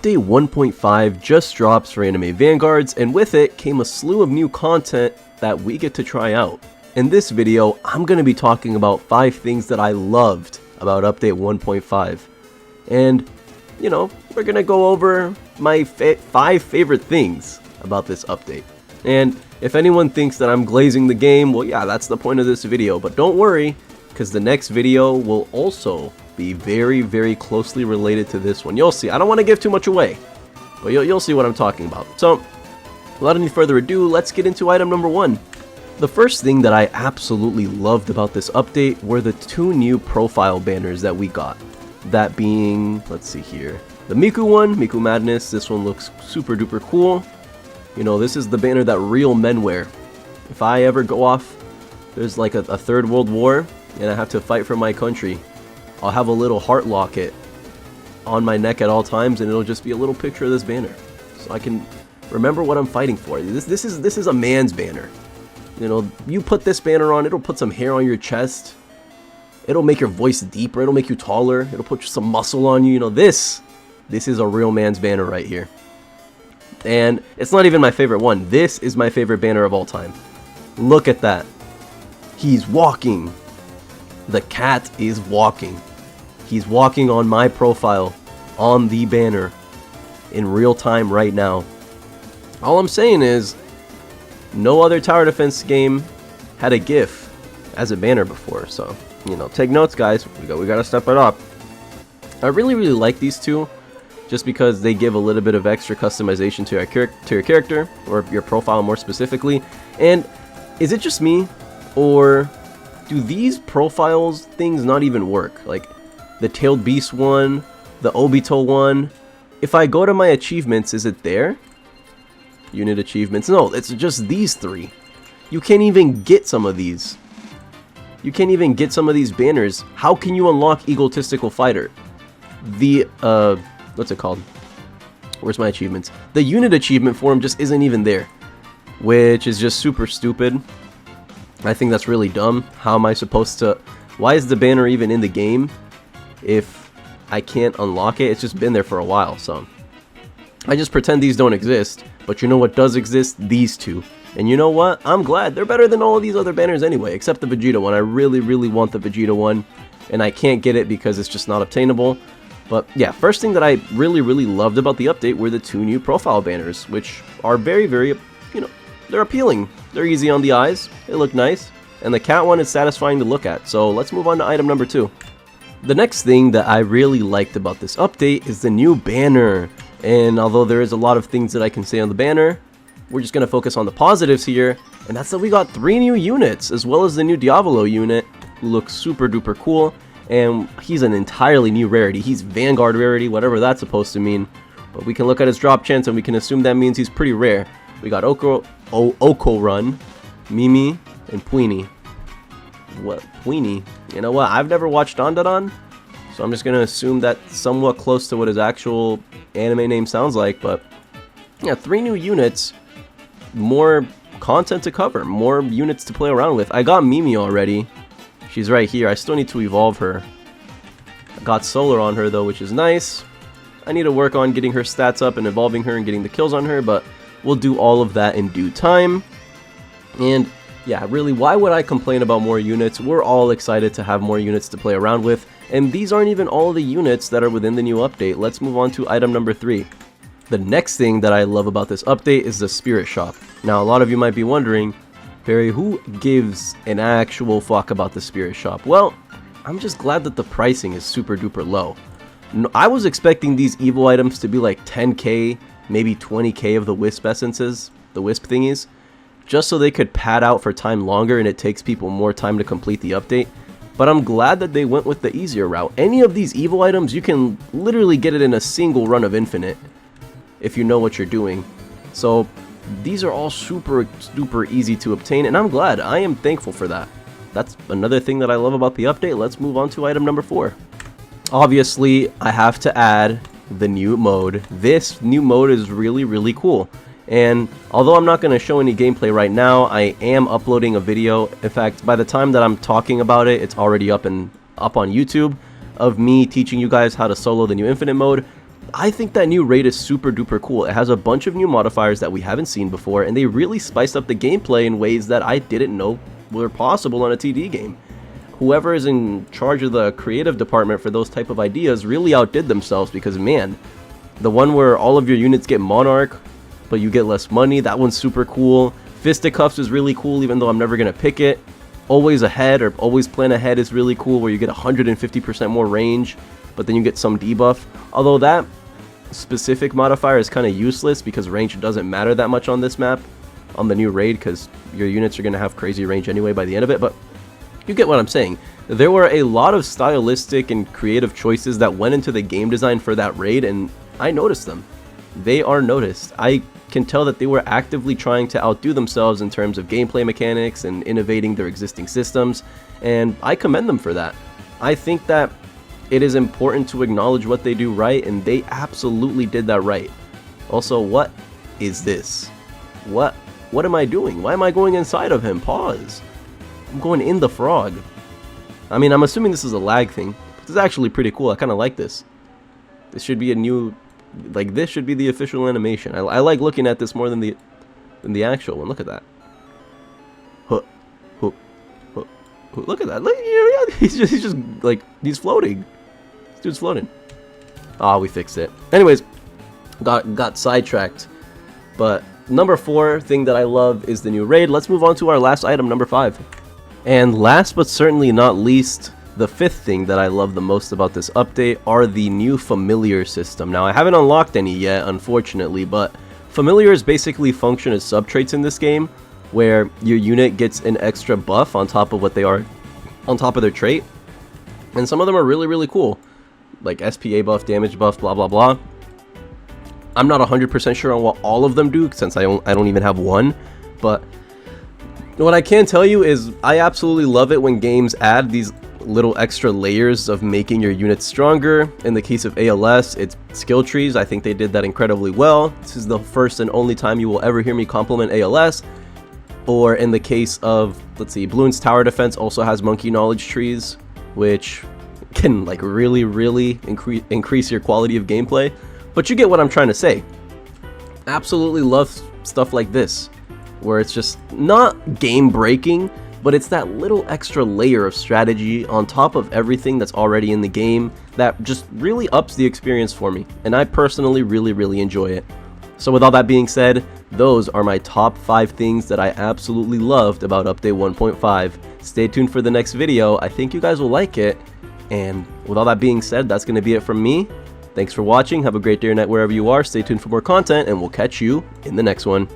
Update 1.5 just drops for anime Vanguards, and with it came a slew of new content that we get to try out. In this video, I'm going to be talking about 5 things that I loved about Update 1.5. And, you know, we're going to go over my 5 favorite things about this update. And if anyone thinks that I'm glazing the game, well yeah, that's the point of this video. But don't worry, because the next video will also be very closely related to this one. You'll see. I don't want to give too much away, but you'll see what I'm talking about. So, without any further ado, let's get into item number 1. The first thing that I absolutely loved about this update were the 2 new profile banners that we got. That being, let's see here, the Miku one, Miku Madness. This one looks super duper cool. You know, this is the banner that real men wear. If I ever go off, there's like a third world war, and I have to fight for my country, I'll have a little heart locket on my neck at all times, and it'll just be a little picture of this banner, so I can remember what I'm fighting for. This is a man's banner. You know, you put this banner on, it'll put some hair on your chest. It'll make your voice deeper. It'll make you taller. It'll put some muscle on you. You know, this is a real man's banner right here. And it's not even my favorite one. This is my favorite banner of all time. Look at that. He's walking. The cat is walking. He's walking on my profile on the banner in real time right now. All I'm saying is, no other tower defense game had a GIF as a banner before. So, you know, take notes, guys. We gotta step it up. I really like these 2. Just because they give a little bit of extra customization to your character, or your profile more specifically. And is it just me, or do these profiles things not even work? Like the Tailed Beast one, the Obito one. If I go to my achievements, is it there? Unit achievements. No, it's just these 3. You can't even get some of these. You can't even get some of these banners. How can you unlock Egotistical Fighter? The what's it called? Where's my achievements? The unit achievement for him just isn't even there, which is just super stupid. I think that's really dumb. How am I supposed to... Why is the banner even in the game if I can't unlock it? It's just been there for a while, so... I just pretend these don't exist, but you know what does exist? These 2. And you know what? I'm glad. They're better than all of these other banners anyway, except the Vegeta one. I really want the Vegeta one, and I can't get it because it's just not obtainable. But yeah, first thing that I really loved about the update were the 2 new profile banners, which are very, you know, they're appealing. They're easy on the eyes, they look nice, and the cat one is satisfying to look at. So let's move on to item number 2. The next thing that I really liked about this update is the new banner. And although there is a lot of things that I can say on the banner, we're just going to focus on the positives here, and that's that we got 3 new units, as well as the new Diavolo unit, who looks super duper cool. And he's an entirely new rarity. He's Vanguard rarity, whatever that's supposed to mean. But we can look at his drop chance and we can assume that means he's pretty rare. We got Oko Run, Mimi, and Puini. What? Puini? You know what? I've never watched Dandadan, so I'm just going to assume that's somewhat close to what his actual anime name sounds like. But yeah, 3 new units, more content to cover, more units to play around with. I got Mimi already. She's right here. I still need to evolve her. I got solar on her though, which is nice. I need to work on getting her stats up and evolving her and getting the kills on her, but we'll do all of that in due time. And yeah, really, why would I complain about more units? We're all excited to have more units to play around with, and these aren't even all the units that are within the new update. Let's move on to item number 3. The next thing that I love about this update is the Spirit Shop. Now, a lot of you might be wondering, Barry, who gives an actual fuck about the Spirit Shop? Well, I'm just glad that the pricing is super duper low. I was expecting these evil items to be like 10k, maybe 20k of the Wisp essences, the Wisp thingies, just so they could pad out for time longer and it takes people more time to complete the update. But I'm glad that they went with the easier route. Any of these evil items, you can literally get it in a single run of Infinite if you know what you're doing. So these are all super easy to obtain, and I'm glad. I am thankful for that. That's another thing that I love about the update. Let's move on to item number 4. Obviously, I have to add the new mode. This new mode is really cool. And although I'm not going to show any gameplay right now, I am uploading a video. In fact, by the time that I'm talking about it, it's already up on YouTube, of me teaching you guys how to solo the new Infinite mode. I think that new raid is super duper cool. It has a bunch of new modifiers that we haven't seen before, and they really spiced up the gameplay in ways that I didn't know were possible on a TD game. Whoever is in charge of the creative department for those type of ideas really outdid themselves, because man, the one where all of your units get Monarch, but you get less money, that one's super cool. Fisticuffs is really cool, even though I'm never going to pick it. Always ahead, or always plan ahead, is really cool, where you get 150% more range, but then you get some debuff. Although that specific modifier is kind of useless because range doesn't matter that much on this map, on the new raid, because your units are going to have crazy range anyway by the end of it. But you get what I'm saying. There were a lot of stylistic and creative choices that went into the game design for that raid, and I noticed them. They are noticed. I can tell that they were actively trying to outdo themselves in terms of gameplay mechanics and innovating their existing systems, and I commend them for that. I think that it is important to acknowledge what they do right, and they absolutely did that right. Also, what is this? What am I doing? Why am I going inside of him? Pause. I'm going in the frog. I mean, I'm assuming this is a lag thing. This is actually pretty cool. I kind of like this. This should be a new, like, this should be the official animation. I like looking at this more than the actual one. Look at that. Huh. Huh. Huh. Look at that. Look, yeah, he's just like, he's floating. This dude's floating. Ah, we fixed it. Anyways, got sidetracked. But number 4 thing that I love is the new raid. Let's move on to our last item, number 5. And last but certainly not least, the 5th thing that I love the most about this update are the new familiar system. Now, I haven't unlocked any yet, unfortunately, but familiars basically function as subtraits in this game, where your unit gets an extra buff on top of what they are, on top of their trait. And some of them are really, really cool, like SPA buff, damage buff, blah, blah, blah. I'm not 100% sure on what all of them do, since I don't even have one, but what I can tell you is I absolutely love it when games add these little extra layers of making your units stronger. In the case of ALS, it's skill trees. I think they did that incredibly well. This is the first and only time you will ever hear me compliment ALS. Or in the case of, let's see, Bloons Tower Defense also has monkey knowledge trees, which can like really increase your quality of gameplay. But you get what I'm trying to say. Absolutely love stuff like this, where it's just not game breaking, but it's that little extra layer of strategy on top of everything that's already in the game that just really ups the experience for me, and I personally really enjoy it. So with all that being said, those are my top 5 things that I absolutely loved about update 1.5. Stay tuned for the next video. I think you guys will like it. And with all that being said, that's going to be it from me. Thanks for watching. Have a great day or night wherever you are. Stay tuned for more content, and we'll catch you in the next one.